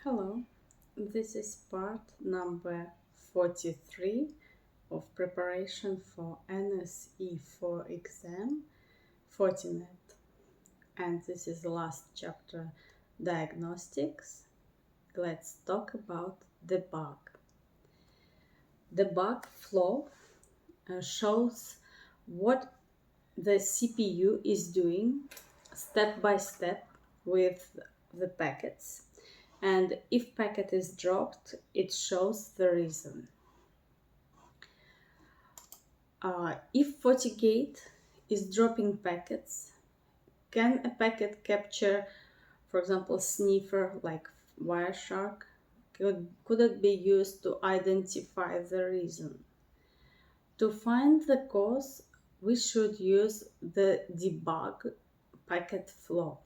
Hello, this is part number 43 of preparation for NSE4 exam, Fortinet. And this is the last chapter, diagnostics. Let's talk about debug. Debug flow shows what the CPU is doing step by step with the packets. And if packet is dropped, it shows the reason. If FortiGate is dropping packets, can a packet capture, for example, sniffer like Wireshark? Could it be used to identify the reason? To find the cause, we should use the debug packet flow.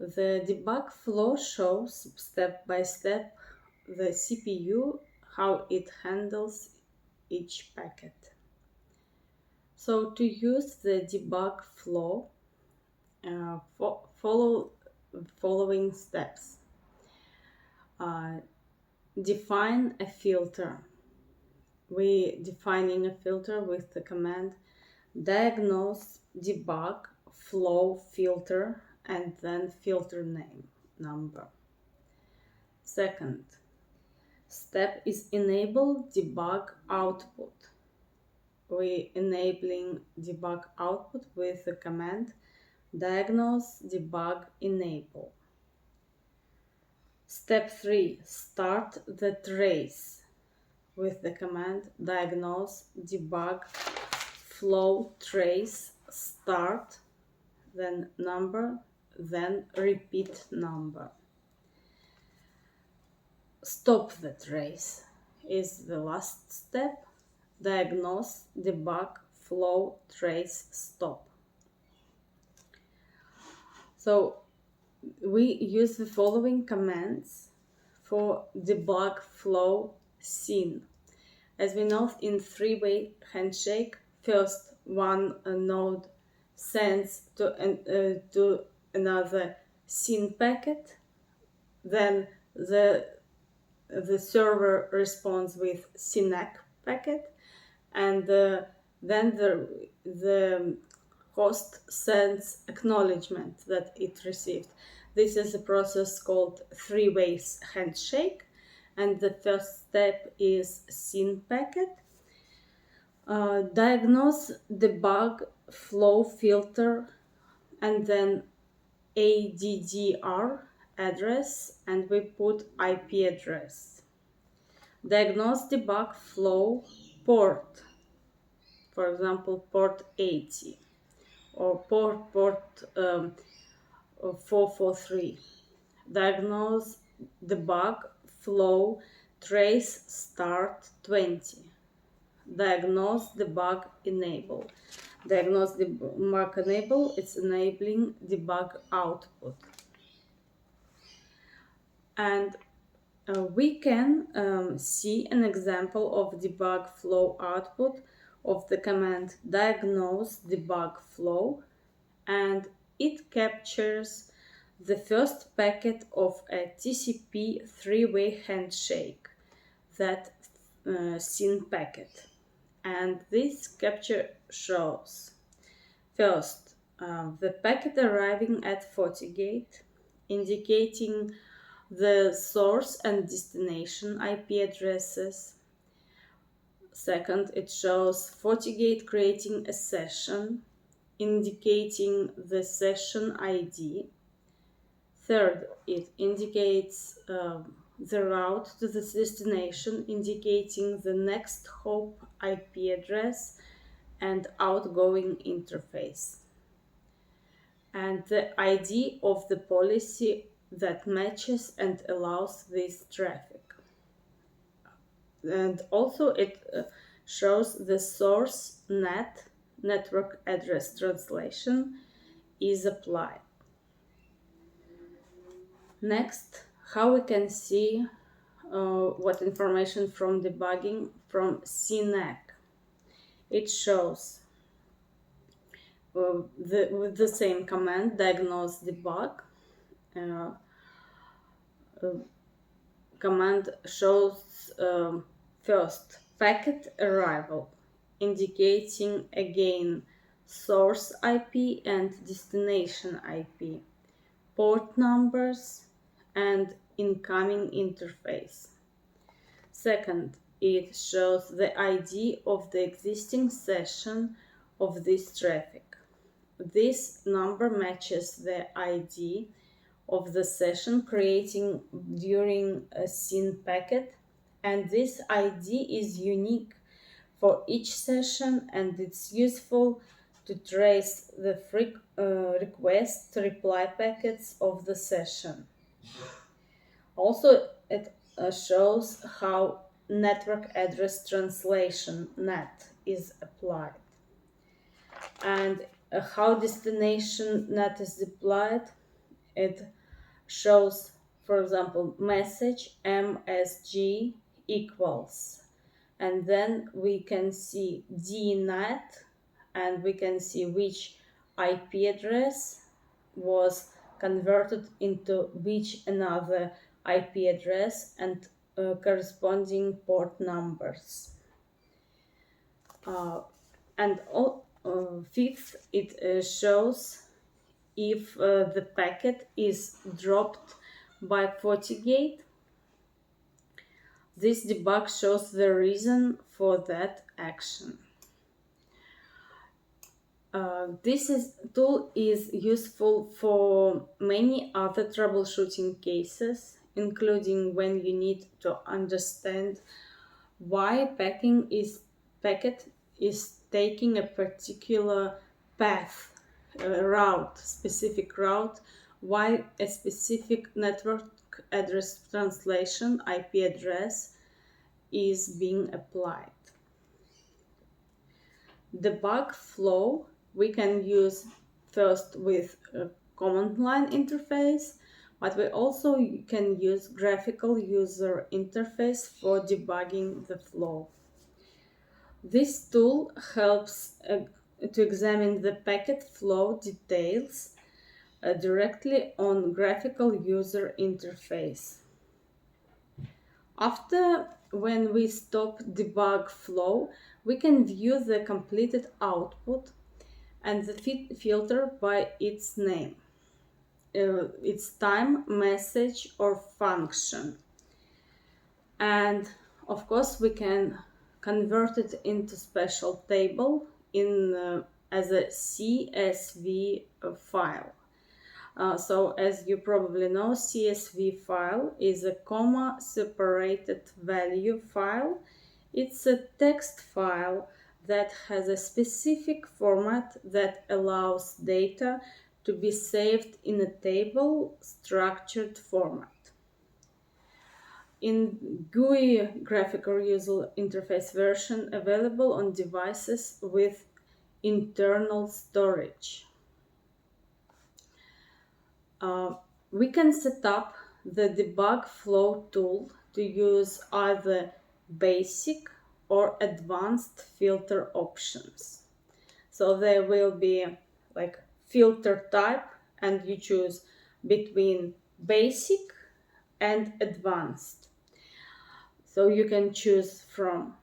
The debug flow shows step by step the CPU, how it handles each packet. So to use the debug flow, follow following steps. Define a filter. We defining a filter with the command diagnose debug flow filter and then filter name number. Second step is enable debug output. We enabling debug output with the command diagnose debug enable. Step 3, start the trace with the command diagnose debug flow trace start, then number, then repeat number. Stop the trace is the last step. Diagnose debug flow trace stop. So we use the following commands for debug flow SYN. As we know, in three-way handshake, first one node sends to another SYN packet, then the server responds with SYN-ACK packet, and then the host sends acknowledgement that it received. This is a process called three-way handshake, and the first step is SYN packet. Diagnose debug flow filter, and then ADDR address, and we put IP address. Diagnose debug flow port, for example port 80 or port 443. Diagnose debug flow trace start 20. Diagnose debug enable. Diagnose debug enable, it's enabling debug output. And we can see an example of debug flow output of the command diagnose debug flow, and it captures the first packet of a TCP three-way handshake, that SYN packet. And this capture shows first the packet arriving at FortiGate, indicating the source and destination IP addresses. Second, it shows FortiGate creating a session, indicating the session ID. Third, it indicates the route to the destination, indicating the next hop IP address and outgoing interface, and the ID of the policy that matches and allows this traffic. And also it shows the source network address translation is applied. Next, how we can see what information from debugging from SYN-ACK. It shows with the same command diagnose debug, command shows first packet arrival, indicating again source IP and destination IP, port numbers, and incoming interface. Second, it shows the ID of the existing session of this traffic. This number matches the ID of the session creating during a SYN packet, and this ID is unique for each session, and it's useful to trace the request reply packets of the session. Also, it shows how network address translation NAT is applied, and how destination NAT is deployed. It shows, for example, message MSG equals, and then we can see DNAT, and we can see which IP address was converted into which another IP address, and corresponding port numbers. Fifth, it shows if the packet is dropped by FortiGate. This debug shows the reason for that action. This tool is useful for many other troubleshooting cases, including when you need to understand why packet is taking a particular path, specific route, why a specific network address translation IP address is being applied. Debug flow we can use first with a command line interface, but we also can use graphical user interface for debugging the flow. This tool helps to examine the packet flow details directly on graphical user interface. When we stop debug flow, we can view the completed output and the filter by its name, its time, message, or function. And of course, we can convert it into special table as a CSV file. So as you probably know, CSV file is a comma-separated value file. It's a text file that has a specific format that allows data to be saved in a table structured format. In GUI graphical user interface version available on devices with internal storage. We can set up the debug flow tool to use either basic or advanced filter options. So there will be like filter type, and you choose between basic and advanced. So you can choose from,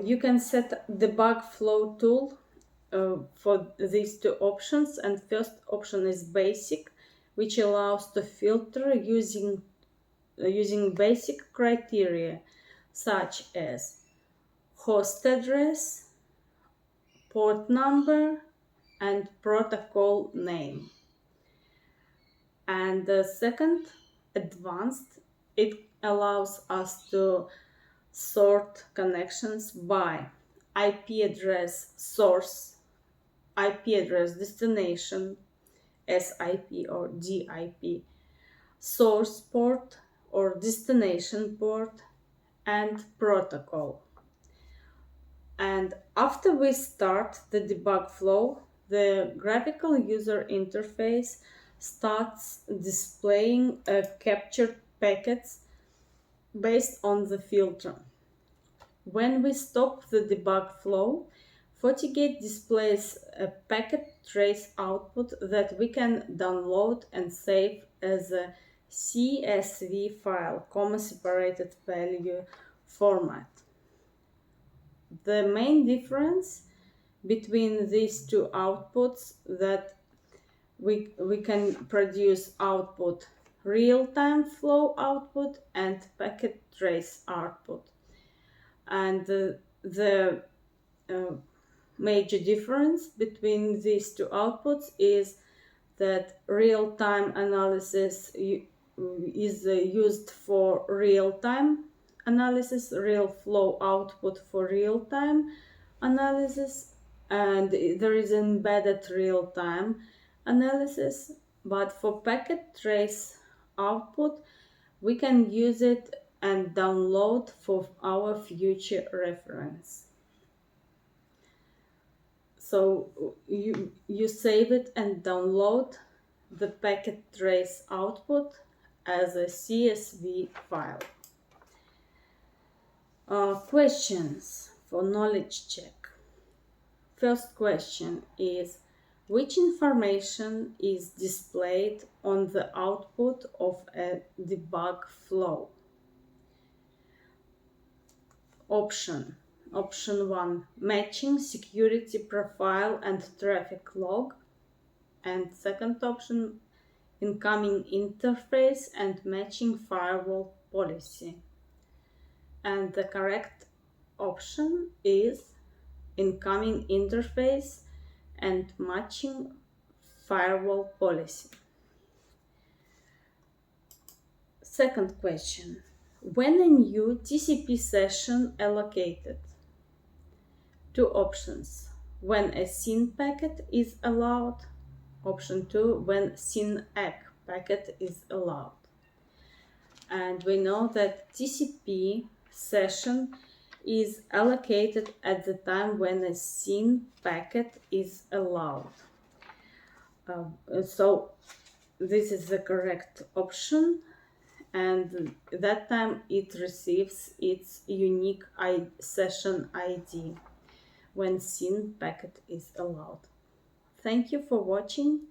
you can set debug flow tool for these two options, and first option is basic, which allows to filter using basic criteria such as host address, port number, and protocol name. And the second, advanced, it allows us to sort connections by IP address source, IP address destination, SIP or DIP, source port or destination port, and protocol. And after we start the debug flow, the graphical user interface starts displaying captured packets based on the filter. When we stop the debug flow, FortiGate displays a packet trace output that we can download and save as a CSV file, comma separated value format. The main difference between these two outputs that we can produce output real-time flow output and packet trace output. And the major difference between these two outputs is that real-time analysis is used for real-time analysis, real flow output for real-time analysis, and there is embedded real-time analysis. But for packet trace output, we can use it and download for our future reference. So you save it and download the packet trace output as a CSV file. Questions for knowledge check. First question is, which information is displayed on the output of a debug flow? Option 1, matching security profile and traffic log. And second option, incoming interface and matching firewall policy. And the correct option is incoming interface and matching firewall policy. Second question, when a new TCP session allocated? Two options, when a SYN packet is allowed. Option 2, when SYN ACK packet is allowed. And we know that TCP session is allocated at the time when a SYN packet is allowed. So this is the correct option, and that time it receives its unique session ID when SYN packet is allowed. Thank you for watching.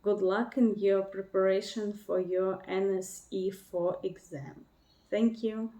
Good luck in your preparation for your NSE4 exam. Thank you.